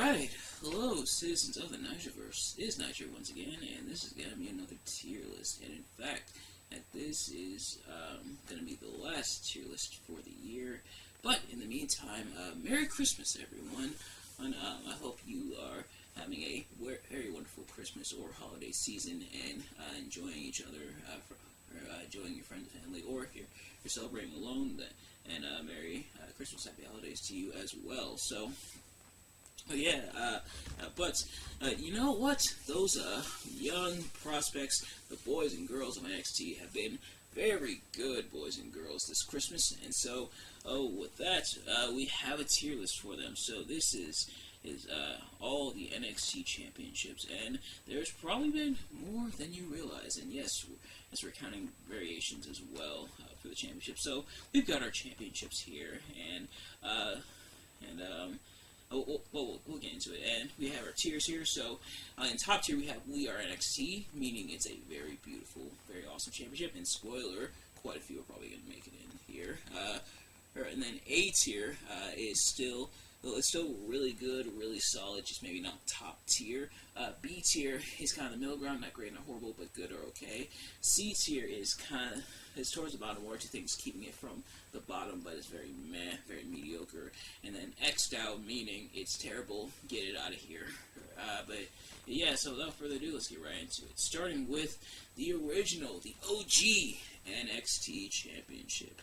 Alright, hello citizens of the Nigelverse. It is Niger once again, and this is going to be another tier list. And in fact, this is going to be the last tier list for the year. But in the meantime, Merry Christmas everyone. And I hope you are having a very wonderful Christmas or holiday season and enjoying each other, enjoying your friends and family, or if you're celebrating alone, and Merry Christmas, Happy Holidays to you as well. So, but you know what? Those young prospects, the boys and girls of NXT, have been very good boys and girls this Christmas, and so, with that, we have a tier list for them. So this is all the NXT championships, and there's probably been more than you realize, and yes, we're counting variations as well for the championship. So we've got our championships here, and we'll get into it. And we have our tiers here. So in top tier we are NXT, meaning it's a very beautiful, very awesome championship. And spoiler, quite a few are probably going to make it in here. And then A tier is still really good, really solid, just maybe not top tier. B tier is kind of the middle ground, not great, not horrible, but good or okay. C tier is towards the bottom, or two things keeping it from the bottom, but it's very meh, very mediocre. And then X'd out, meaning it's terrible, get it out of here. But yeah, so without further ado, let's get right into it. Starting with the original, the OG NXT Championship.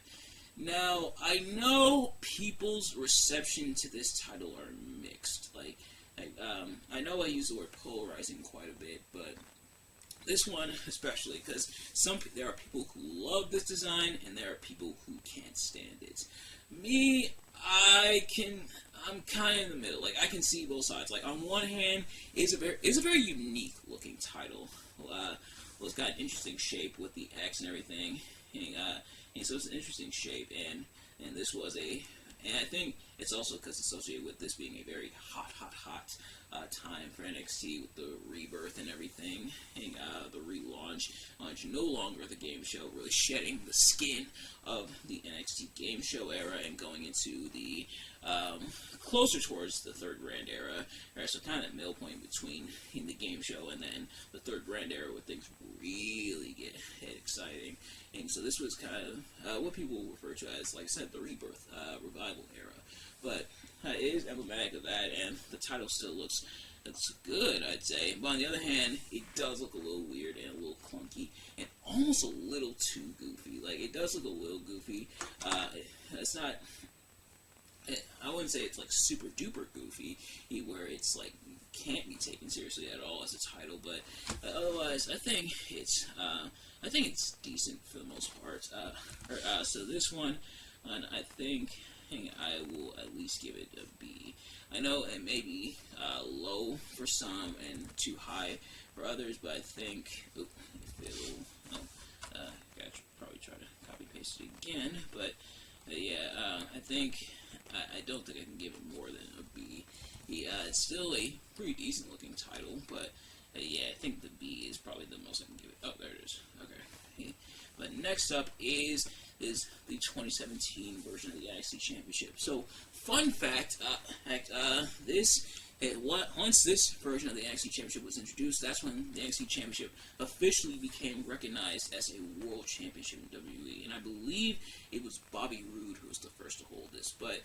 Now, I know people's reception to this title are mixed. I know I use the word polarizing quite a bit, but this one especially, because there are people who love this design, and there are people who can't stand it. Me, I'm kind of in the middle. I can see both sides. On one hand, it's a very unique looking title. It's got an interesting shape with the X and everything. And so it's an interesting shape, and this was and I think it's also because associated with this being a very hot time for NXT with the rebirth and everything, and the relaunch, no longer the game show, really shedding the skin of the NXT game show era and going into the closer towards the third brand era, so kind of that middle point between the game show and then the third brand era where things really get exciting. And so this was kind of what people refer to as, like I said, the rebirth, revival era. But it is emblematic of that, and the title still looks good, I'd say. But on the other hand, it does look a little weird and a little clunky, and almost a little too goofy. It does look a little goofy. It's not... I wouldn't say it's super duper goofy, where it's can't be taken seriously at all as a title, but otherwise, I think it's decent for the most part. So this one, I think I will at least give it a B. I know it may be low for some and too high for others, but I think I probably try to copy paste it again, but I think I don't think I can give it more than a B. It's still a pretty decent looking title, but I think the B is probably the most I can give it. Oh, there it is. Okay. But next up is the 2017 version of the NXT Championship. So, fun fact, once this version of the NXT Championship was introduced, that's when the NXT Championship officially became recognized as a world championship in WWE. And I believe it was Bobby Roode who was the first to hold this. But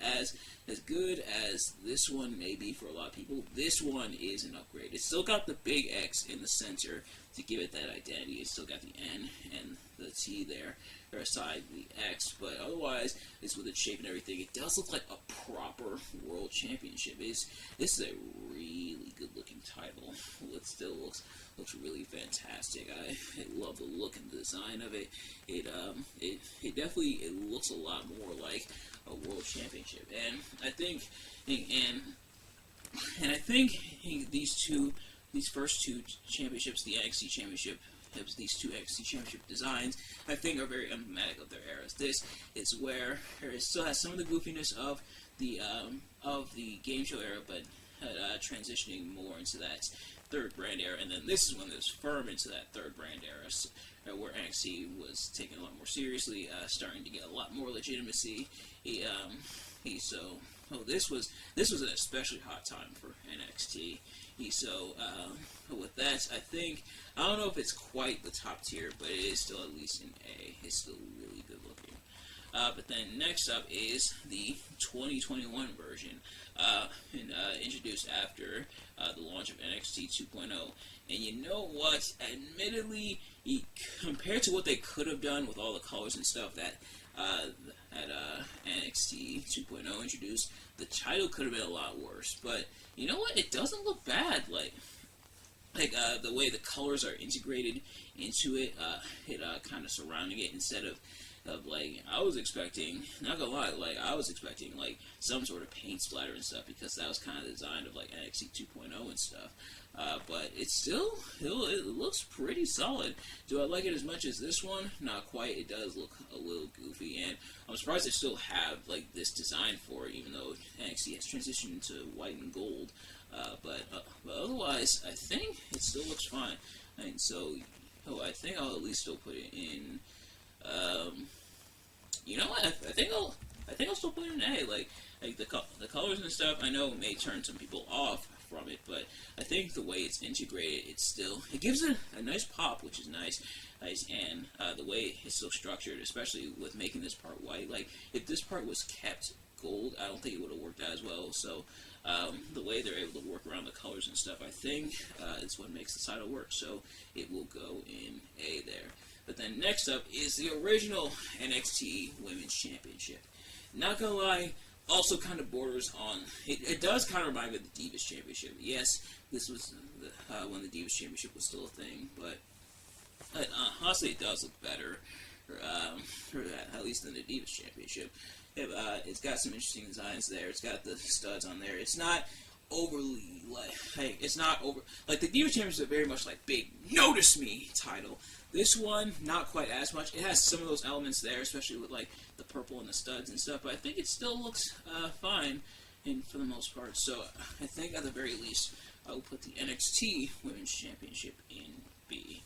as good as this one may be for a lot of people, this one is an upgrade. It's still got the big X in the center to give it that identity. It's still got the N and the T there, or aside the X, but otherwise, it's with its shape and everything. It does look like a proper world championship. This is a really good looking title. It still looks really fantastic. I love the look and the design of it. It definitely looks a lot more like a world championship, and I think these first two championships, the NXT Championship, these two NXT Championship designs, I think are very emblematic of their eras. This is where it still has some of the goofiness of the game show era, but transitioning more into that third brand era, and then this is when it was firm into that third brand era, where NXT was taken a lot more seriously, starting to get a lot more legitimacy. So this was an especially hot time for NXT. So with that, I don't know if it's quite the top tier, but it is still at least an A. It's still really good looking. But then next up is the 2021 version, introduced after the launch of NXT 2.0. And you know what? Admittedly, compared to what they could have done with all the colors and stuff that NXT 2.0 introduced, the title could have been a lot worse. But you know what? It doesn't look bad. Like the way the colors are integrated into it, kind of surrounding it instead of like, I was expecting, not gonna lie, like, I was expecting, like, some sort of paint splatter and stuff, because that was kind of the design of, like, NXT 2.0 and stuff, but it looks pretty solid. Do I like it as much as this one? Not quite. It does look a little goofy, and I'm surprised they still have, like, this design for it, even though NXT has transitioned to white and gold, but otherwise, I think it still looks fine, and so, I think I'll at least still put it in. You know what? I think I'll still put it in A. Like the colors and stuff, I know may turn some people off from it, but I think the way it's integrated, it gives it a nice pop, which is nice, and the way it's still structured, especially with making this part white. Like, if this part was kept gold, I don't think it would have worked out as well. So the way they're able to work around the colors and stuff, I think is what makes the title work. So it will go in A there. But then next up is the original NXT Women's Championship. Not gonna lie, also kind of borders on. It does kind of remind me of the Divas Championship. Yes, this was when the Divas Championship was still a thing, but honestly, it does look better, at least than the Divas Championship. It's got some interesting designs there. It's got the studs on there. It's not overly it's not over like the Divas Championship is very much like big notice me title. This one, not quite as much. It has some of those elements there, especially with like the purple and the studs and stuff, but I think it still looks fine for the most part. So I think at the very least I will put the NXT Women's Championship in B.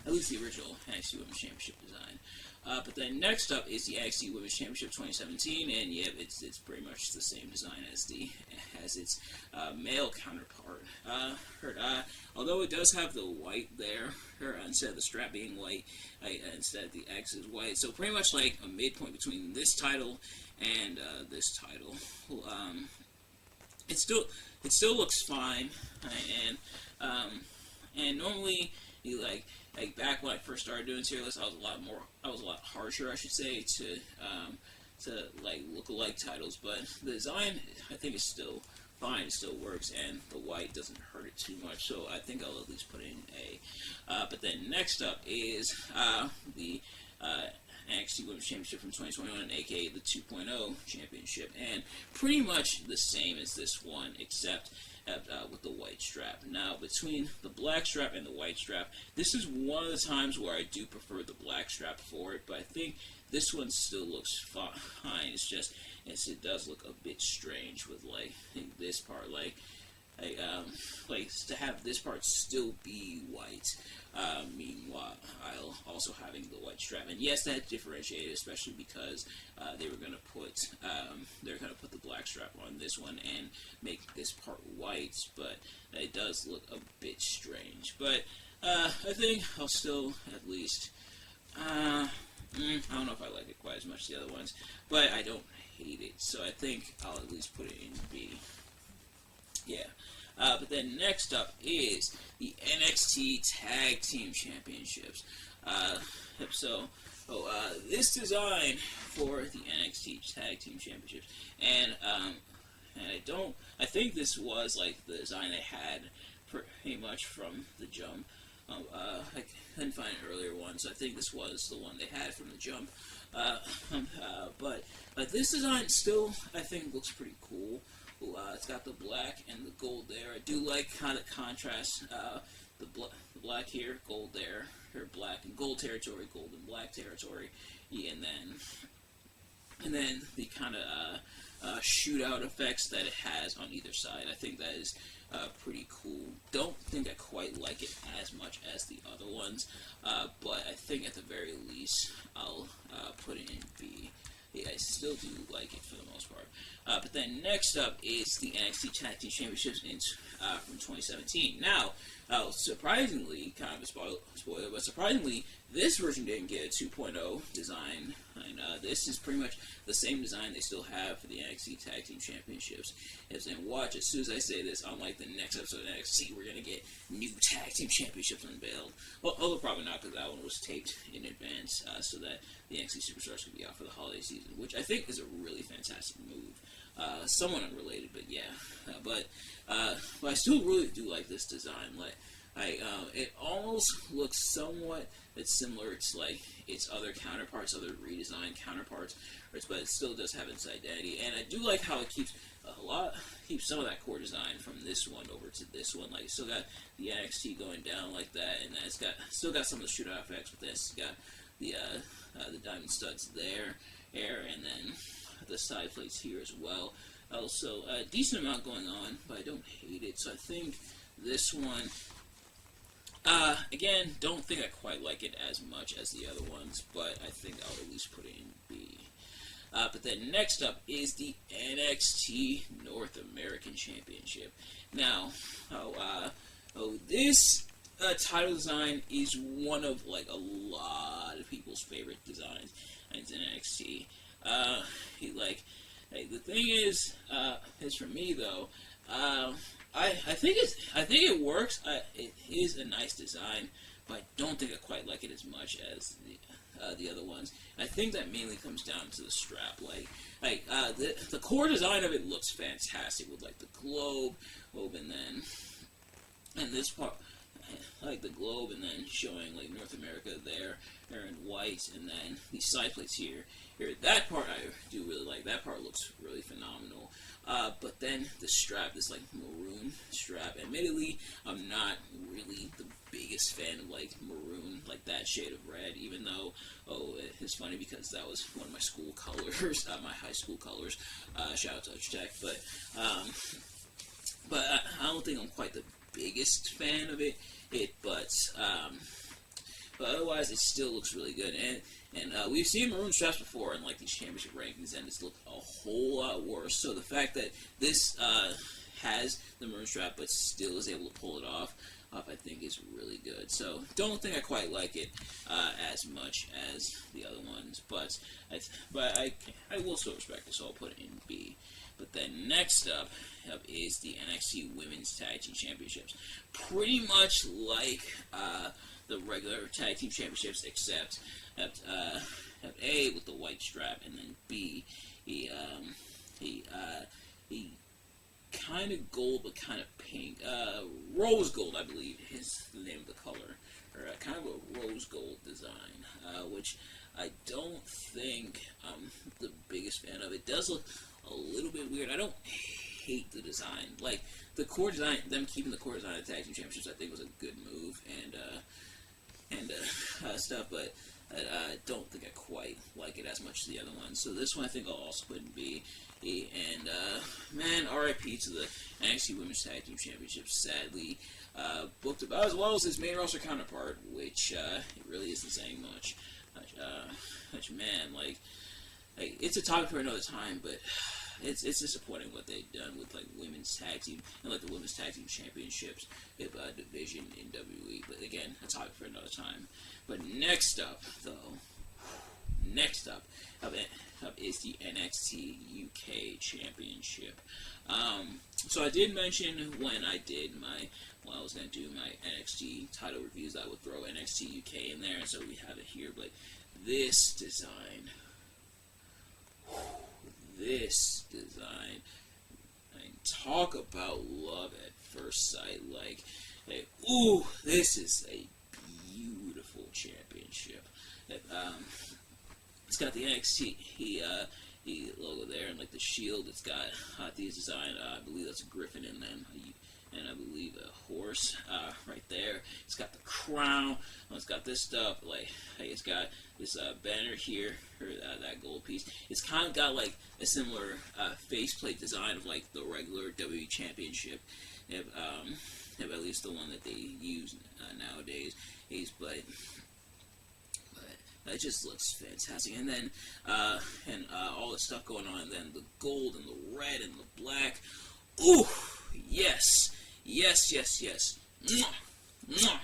At least the original NXT Women's Championship design. But then next up is the NXT Women's Championship 2017, and yeah, it's pretty much the same design as its male counterpart. Although it does have the white there, instead of the strap being white, instead the X is white. So pretty much like a midpoint between this title and this title. It still looks fine, and normally you like back when I first started doing tier lists, I was a lot harsher, I should say, to like look-alike titles. But the design, I think, is still fine. It still works, and the white doesn't hurt it too much. So I think I'll at least put it in A. But then next up is the NXT Women's Championship from 2021, aka the 2.0 Championship, and pretty much the same as this one, except with the white strap. Now, between the black strap and the white strap, this is one of the times where I do prefer the black strap for it, but I think this one still looks fine. It's just, it does look a bit strange with, like, this part, like to have this part still be white, meanwhile also having the white strap. And yes, that differentiated, especially because they were going to put the black strap on this one and make this part white, but it does look a bit strange. But I think I'll still at least I don't know if I like it quite as much as the other ones, but I don't hate it, so I think I'll at least put it in B. Yeah. But then next up is the NXT Tag Team Championships. This design for the NXT Tag Team Championships, and I think this was like the design they had pretty much from the jump. I couldn't find an earlier one, so I think this was the one they had from the jump. But this design still, I think, looks pretty cool. It's got the black and the gold there. I do like kind of contrast, the black here, gold there, or black and gold territory, gold and black territory, yeah, and then the kind of shootout effects that it has on either side. I think that is pretty cool. Don't think I quite like it as much as the other ones, but I think at the very least I'll put it in B. yeah, I still do like it for the most part. But then next up is the NXT Tag Team Championships from 2017. Now, surprisingly, kind of a spoiler, but surprisingly, this version didn't get a 2.0 design. And this is pretty much the same design they still have for the NXT Tag Team Championships. And watch, as soon as I say this, unlike the next episode of NXT, we're going to get new Tag Team Championships unveiled. Well, although probably not, because that one was taped in advance so that the NXT Superstars could be out for the holiday season, which I think is a really fantastic move. Somewhat unrelated, but yeah. But I still really do like this design. It almost looks somewhat similar to its other counterparts, other redesigned counterparts, but it still does have its identity. And I do like how it keeps some of that core design from this one over to this one. Like, still got the NXT going down like that, and then it's still got some of the shootout effects, but then it's got the diamond studs there, and then the side plates here as well. Also, a decent amount going on, but I don't hate it. So I think this one, again, don't think I quite like it as much as the other ones, but I think I'll at least put it in B. But then next up is the NXT North American Championship. Now, this title design is one of a lot of people's favorite designs in NXT. The thing is for me though, I think it works. It is a nice design, but I don't think I quite like it as much as the other ones. I think that mainly comes down to the strap. The core design of it looks fantastic with the globe, and this part, the globe, and then showing North America there in white, and then these side plates here. That part I do really like. That part looks really phenomenal. But then the strap, this maroon strap. Admittedly, I'm not really the biggest fan of maroon, that shade of red. Even though, it's funny because that was one of my school colors, my high school colors. Shout out to Tech. But I don't think I'm quite the biggest fan of it. But otherwise, it still looks really good. And we've seen maroon straps before in these championship rankings, and it's looked a whole lot worse. So the fact that this has the maroon strap but still is able to pull it off, I think is really good. So don't think I quite like it as much as the other ones, but I will still respect it, so I'll put it in B. But then next up is the NXT Women's Tag Team Championships. Pretty much like the regular Tag Team Championships, except A with the white strap, and then B, he kind of gold but kind of pink, rose gold, I believe is the name of the color, or kind of a rose gold design, which I don't think I'm the biggest fan of. It does look a little bit weird. I don't hate the design. The core design, them keeping the core design of the Tag Team Championships, I think was a good move, and stuff, but I don't think I quite like it as much as the other ones. So this one I think I'll also put in B. And man, RIP to the NXT Women's Tag Team Championships. Sadly, booked about as well as his main roster counterpart, which it really isn't saying much. Man, it's a topic for another time, but it's disappointing what they've done with women's tag team and the women's tag team championships division in WWE. But again, a topic for another time. But next up is the NXT UK Championship. So I did mention when I was going to do my NXT title reviews, I would throw NXT UK in there, and so we have it here. But this design, talk about love at first sight. Ooh, this is a beautiful championship. It's got the NXT logo there, and the shield. It's got these design. I believe that's a griffin, and I believe a horse right there. It's got the crown. It's got this stuff. It's got this banner here, or that gold piece. It's kind of got a similar faceplate design of the regular WWE Championship, at least the one that they use nowadays. But It just looks fantastic. And then, all the stuff going on, and then the gold and the red and the black. Ooh, yes, yes, yes, yes. Mwah, mwah.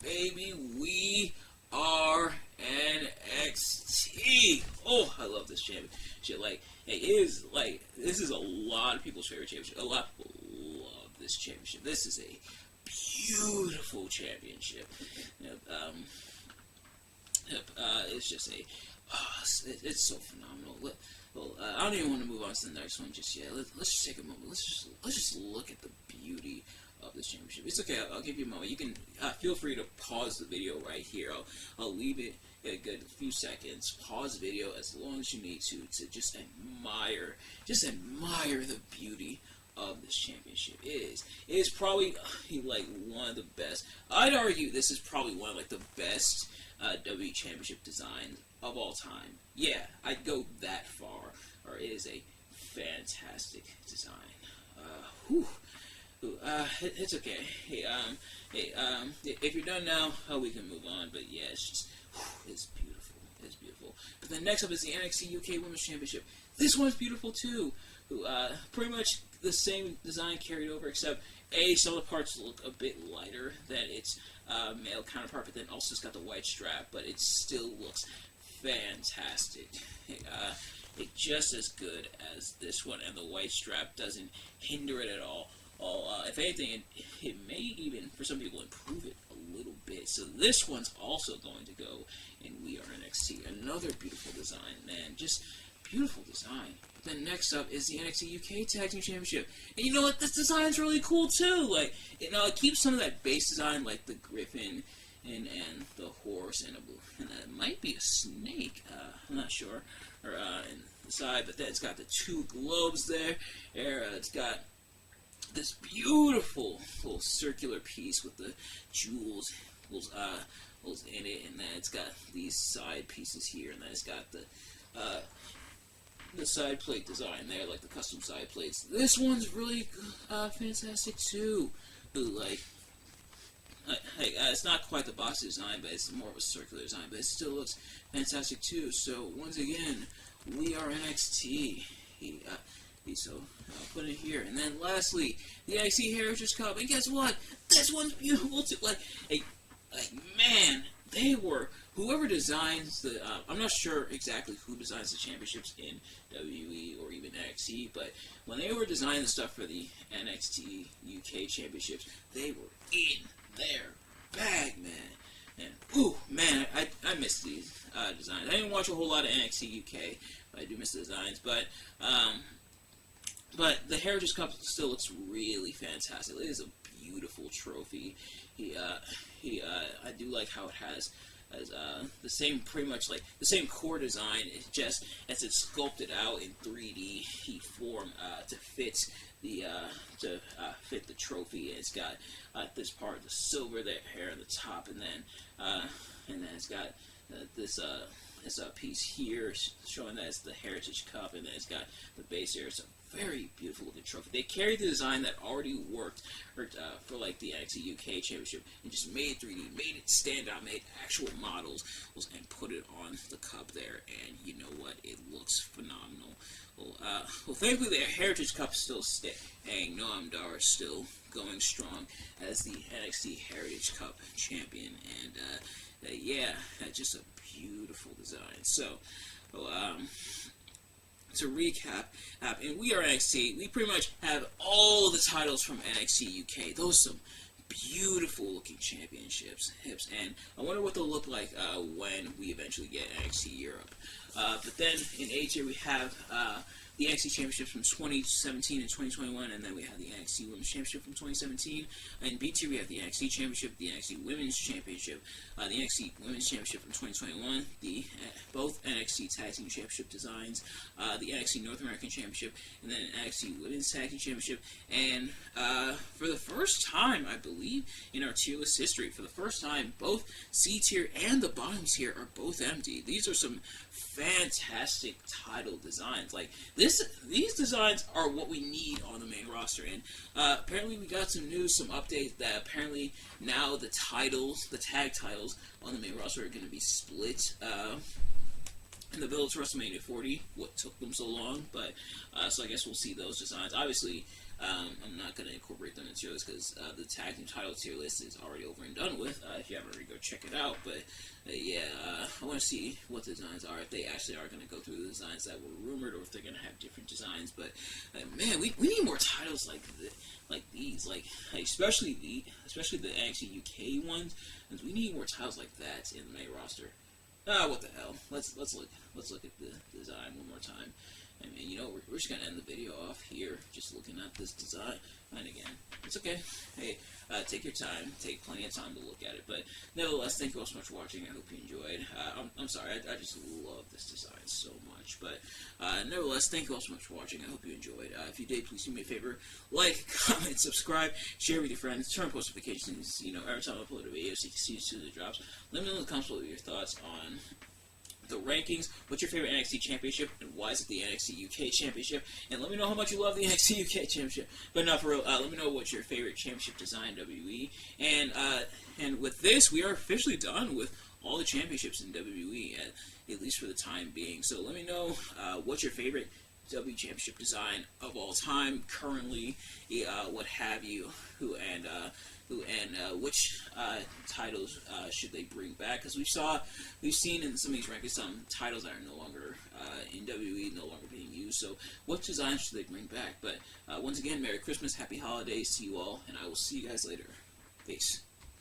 Baby, we are NXT. Oh, I love this championship. Like, it is, like, this is a lot of people's favorite championship. A lot of people love this championship. This is a beautiful championship. It's just it's so phenomenal. Well, I don't even want to move on to the next one just yet. Let's just take a moment. Let's just look at the beauty of this championship. It's okay. I'll give you a moment. You can feel free to pause the video right here. I'll leave it a good few seconds. Pause the video as long as you need to just admire the beauty of this championship. It is probably like one of the best. I'd argue this is probably one of like the best WWE Championship designs of all time. Yeah, I'd go that far. Or it is a fantastic design. It's okay. If you're done now, we can move on. But yeah, it's beautiful. It's beautiful. But then next up is the NXT UK Women's Championship. This one's beautiful too. Pretty much the same design carried over, except some of the parts look a bit lighter than its male counterpart, but then also it's got the white strap, but it still looks fantastic. It's just as good as this one, and the white strap doesn't hinder it at all. If anything, it may even, for some people, improve it a little bit. So this one's also going to go in We Are NXT. Another beautiful design, man. Just beautiful design. But then next up is the NXT UK Tag Team Championship. And you know what? This design's really cool, too. Like, it keeps some of that base design, like the griffin and the horse, and it might be a snake. I'm not sure. Or in the side, but then it's got the two globes there. It's got this beautiful little circular piece with the jewels in it, and then it's got these side pieces here, and then it's got the side plate design there, like the custom side plates. This one's really fantastic too. It's not quite the box design, but it's more of a circular design, but it still looks fantastic too. So once again, We Are NXT. So I'll put it here. And then lastly, the NXT Heritage Cup. And guess what? This one's beautiful too. Man, whoever designs the, I'm not sure exactly who designs the championships in WWE or even NXT, but when they were designing the stuff for the NXT UK championships, they were in their bag, man. And, ooh, man, I miss these designs. I didn't watch a whole lot of NXT UK, but I do miss the designs. But the Heritage Cup still looks really fantastic. It is a beautiful trophy. I do like how it has the same, pretty much like the same core design. It's just as it's sculpted out in 3D form to fit the trophy. It's got this part, the silver there here on the top, and then it's got this piece here showing that it's the Heritage Cup, and then it's got the base here. It's a very beautiful looking trophy. They carried the design that already worked for like the NXT UK Championship and just made 3D, made it stand out, made actual models, and put it on the cup there. And you know what? It looks phenomenal. Well, thankfully the Heritage Cup is still staying. Noam Dar is still going strong as the NXT Heritage Cup champion, and yeah, just a beautiful design. So, to recap, in We Are NXT, we pretty much have all the titles from NXT UK. Those are some beautiful looking championships, and I wonder what they'll look like when we eventually get NXT Europe. But then in A tier we have the NXT Championships from 2017 and 2021, and then we have the NXT Women's Championship from 2017. In B tier we have the NXT Championship, the NXT Women's Championship, the NXT Women's Championship from 2021, both NXT Tag Team Championship designs, the NXT North American Championship, and then NXT Women's Tag Team Championship. And for the first time, I believe, in our tier list history, for the first time, both C tier and the bottom tier are both empty. These are some fantastic title designs. Like, these designs are what we need on the main roster. And apparently we got some news, some updates that apparently now the tag titles on the main roster are going to be split. In the build to WrestleMania 40, what took them so long, but so I guess we'll see those designs. Obviously, I'm not going to incorporate them into this because the tag team title tier list is already over and done with. If you haven't already, go check it out. But I want to see what the designs are, if they actually are going to go through the designs that were rumored, or if they're going to have different designs. But man, we need more titles like these, especially the NXT UK ones. We need more titles like that in the main roster. What the hell? Let's look at the design one more time. I mean, you know, we're just gonna end the video off here, just looking at this design. And again, it's okay. Hey, take your time. Take plenty of time to look at it. But nevertheless, thank you all so much for watching. I hope you enjoyed. I'm sorry, I just love this design so much. But nevertheless, thank you all so much for watching. I hope you enjoyed. If you did, please do me a favor: like, comment, subscribe, share with your friends, turn on post notifications. You know, every time I upload a video, so you can see as soon as it drops. Let me know in the comments below your thoughts on the rankings. What's your favorite NXT championship, and why is it the NXT UK championship? And let me know how much you love the NXT UK championship. But not for real. Let me know what's your favorite championship design in WWE. And with this, we are officially done with all the championships in WWE, at least for the time being. So let me know what's your favorite WWE championship design of all time currently, what have you, which titles should they bring back? Because we've seen in some of these rankings some titles that are no longer in WWE, no longer being used. So what designs should they bring back? But once again, Merry Christmas, Happy Holidays to you all, and I will see you guys later. Peace.